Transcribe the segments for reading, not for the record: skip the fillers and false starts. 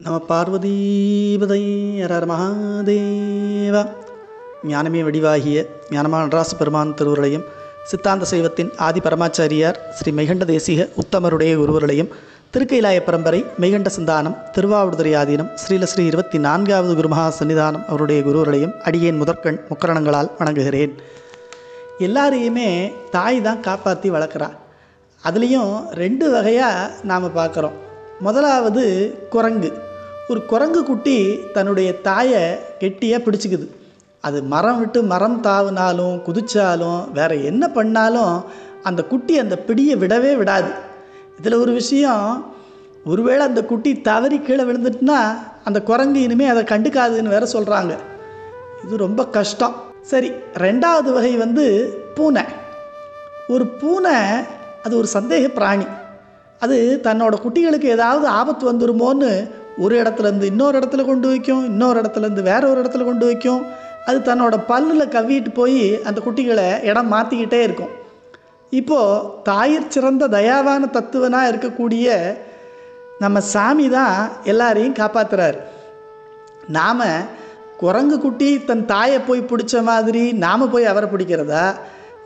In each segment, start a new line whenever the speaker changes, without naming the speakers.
நம பார்வதீபதை ஹர மகாதேவா. ஞானமே வடிவாகிய ஞானமான நடராச பெருமான் திருவுருளையும் சித்தாந்த சைவத்தின் ஆதி பரமாச்சாரியார் ஸ்ரீ மெய்கண்ட தேசிக உத்தமருடைய குருவர்களையும் திருக்கைலாய பரம்பரை மெய்கண்ட சிந்தானம் திருவாவடுதுறை ஆதீனம் ஸ்ரீலஸ்ரீ 24வது குருமகா சன்னிதானம் அவருடைய குருவர்களையும் அடியேன் முதற்கண் முக்கரணங்களால் வணங்குகிறேன். எல்லாரையுமே தாய் தான் காப்பாற்றி வளர்க்குறா. அதுலேயும் 2 வகையாக நாம் பார்க்குறோம். முதலாவது குரங்கு. ஒரு குரங்கு குட்டி தன்னுடைய தாயை கெட்டியாக பிடிச்சிக்குது. அது மரம் விட்டு மரம் தாவினாலும் குதிச்சாலும் வேறு என்ன பண்ணாலும் அந்த குட்டி அந்த பிடியை விடவே விடாது. இதில் ஒரு விஷயம், ஒருவேளை அந்த குட்டி தவறி கீழே விழுந்துட்டுனா அந்த குரங்கு இனிமேல் அதை கண்டுக்காதுன்னு வேற சொல்கிறாங்க. இது ரொம்ப கஷ்டம். சரி, 2வது வகை பூனை. ஒரு பூனை அது ஒரு சந்தேக பிராணி. அது தன்னோட குட்டிகளுக்கு ஏதாவது ஆபத்து வந்துருமோன்னு ஒரு இடத்துலேருந்து இன்னொரு இடத்துல கொண்டு வைக்கும், இன்னொரு இடத்துலேருந்து வேற ஒரு இடத்துல கொண்டு வைக்கும். அது தன்னோட பல்லில் கவ்விட்டு போய் அந்த குட்டிகளை இடம் மாற்றிக்கிட்டே இருக்கும். இப்போது தாயிற் சிறந்த தயாவான தத்துவனாக இருக்கக்கூடிய நம்ம சாமி தான் எல்லாரையும் காப்பாற்றுறாரு. நாம் குரங்கு குட்டி தன் தாயை போய் பிடிச்ச மாதிரி நாம் போய் அவரை பிடிக்கிறதா,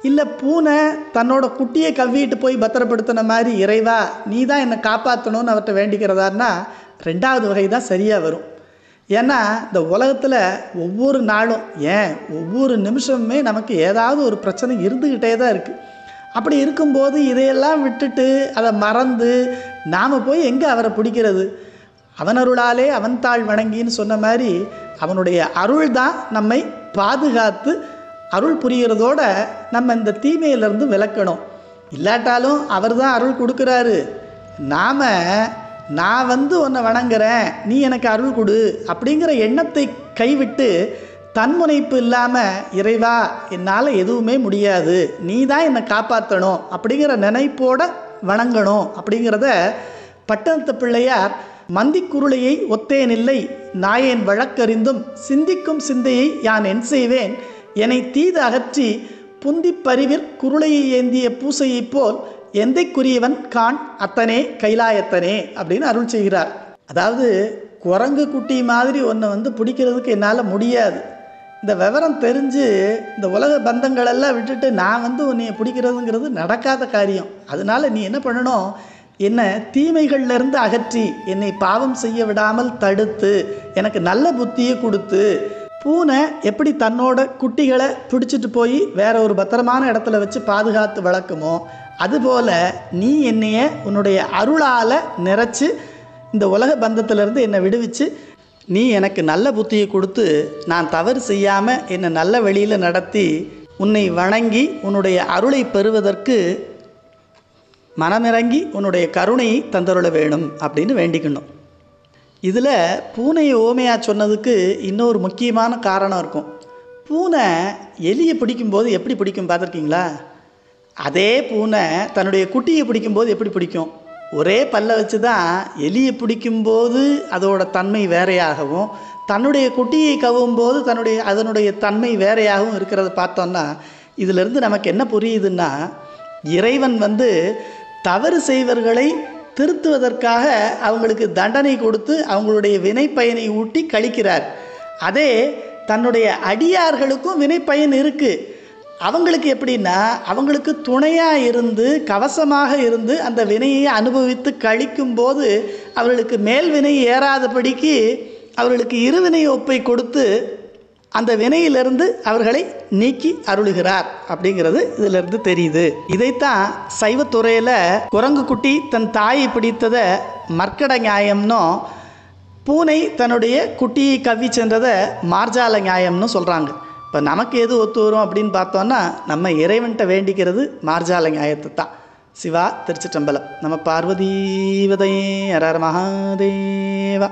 இல்லை பூனை தன்னோட குட்டியை கவ்விட்டு போய் பத்திரப்படுத்தின மாதிரி இறைவா நீ தான் என்னை காப்பாற்றணும்னு அவர்கிட்ட வேண்டிக்கிறதான்னா 2வது வகை தான் சரியாக வரும். ஏன்னா இந்த உலகத்தில் ஒவ்வொரு நாளும் ஒவ்வொரு நிமிஷமுமே நமக்கு ஏதாவது ஒரு பிரச்சனை இருந்துக்கிட்டே தான் இருக்குது. அப்படி இருக்கும்போது இதையெல்லாம் விட்டுட்டு அதை மறந்து நாம் போய் எங்கே அவரை பிடிக்கிறது? அவன் அருளாலே அவன் தாழ் வணங்கின்னு சொன்ன மாதிரி அவனுடைய அருள் தான் நம்மை பாதுகாத்து அருள் புரிகிறதோட நம்ம இந்த தீமையிலிருந்து விலக்கணும். இல்லாட்டாலும் அவர் தான் அருள் கொடுக்குறாரு. நான் உன்னை வணங்குறேன், நீ எனக்கு அருள் கொடு அப்படிங்கிற எண்ணத்தை கைவிட்டு தன்முனைப்பு இல்லாமல் இறைவா என்னால் எதுவுமே முடியாது, நீ தான் என்னை காப்பாற்றணும் அப்படிங்கிற நினைப்போட வணங்கணும். அப்படிங்கிறத பட்டணத்து பிள்ளையார் மந்திக்குருளையை ஒத்தேனில்லை நாயேன் வழக்கறிந்தும் சிந்திக்கும் சிந்தையை யான் என் செய்வேன் என்னை தீது அகற்றி புந்திப்பறிவிற் குருளையை ஏந்திய பூசையைப் போல் எந்தைக்குரியவன் கான் அத்தனே கைலாயத்தனே அப்படின்னு அருள் செய்கிறார். அதாவது குரங்கு குட்டி மாதிரி ஒன்றை பிடிக்கிறதுக்கு என்னால் முடியாது. இந்த விவரம் தெரிஞ்சு இந்த உலக பந்தங்களெல்லாம் விட்டுட்டு நான் உன்னை பிடிக்கிறதுங்கிறது நடக்காத காரியம். அதனால் நீ என்ன பண்ணணும், என்னை தீமைகள்லேருந்து அகற்றி என்னை பாவம் செய்ய விடாமல் தடுத்து எனக்கு நல்ல புத்தியை கொடுத்து, பூனை எப்படி தன்னோட குட்டிகளை பிடிச்சிட்டு போய் வேற ஒரு பத்திரமான இடத்துல வச்சு பாதுகாத்து வளர்க்குமோ அதுபோல் நீ என்னைய உன்னுடைய அருளால் நிறைச்சி இந்த உலக பந்தத்திலேருந்து என்னை விடுவிச்சு நீ எனக்கு நல்ல புத்தியை கொடுத்து நான் தவறு செய்யாமல் என்னை நல்ல வழியில் நடத்தி உன்னை வணங்கி உன்னுடைய அருளை பெறுவதற்கு மனமிறங்கி உன்னுடைய கருணையை தந்தருள வேணும் அப்படின்னு வேண்டிக்கணும். இதில் பூனையை ஓமையாக சொன்னதுக்கு இன்னொரு முக்கியமான காரணம் இருக்கும். பூனை எலியை பிடிக்கும்போது எப்படி பிடிக்கும் பார்த்துருக்கீங்களா? அதே பூனை தன்னுடைய குட்டியை பிடிக்கும்போது எப்படி பிடிக்கும்? ஒரே பல்லை வச்சு தான் எலியை பிடிக்கும்போது அதோட தன்மை வேறையாகவும் தன்னுடைய குட்டியை கவும்போது அதனுடைய தன்மை வேறையாகவும் இருக்கிறத பார்த்தோன்னா இதிலிருந்து நமக்கு என்ன புரியுதுன்னா, இறைவன் தவறு செய்வர்களை திருத்துவதற்காக அவங்களுக்கு தண்டனை கொடுத்து அவங்களுடைய வினை பயனை ஊட்டி கழிக்கிறார். அதே தன்னுடைய அடியார்களுக்கும் வினை பயன் இருக்குது. அவங்களுக்கு எப்படின்னா, அவங்களுக்கு துணையாக இருந்து கவசமாக இருந்து அந்த வினையை அனுபவித்து கழிக்கும்போது அவர்களுக்கு மேல் வினை ஏறாதபடிக்கு அவர்களுக்கு இருவினை ஒப்பை கொடுத்து அந்த வினையிலிருந்து அவர்களை நீக்கி அருளுகிறார் அப்படிங்கிறது இதிலிருந்து தெரியுது. இதைத்தான் சைவத்துறையில் குரங்கு குட்டி தன் தாயை பிடித்ததை மர்க்கட நியாயம்னும் பூனை தன்னுடைய குட்டியை கவ்வி சென்றதை மார்ஜால நியாயம்னு சொல்கிறாங்க. இப்போ நமக்கு எது ஒத்து வரும் அப்படின்னு பார்த்தோன்னா நம்ம இறைவன்கிட்ட வேண்டிக்கிறது மார்ஜால நியாயத்தை தான். சிவா திருச்சிற்றம்பலம். நம்ம பார்வதீபதை ஹர மகாதேவா.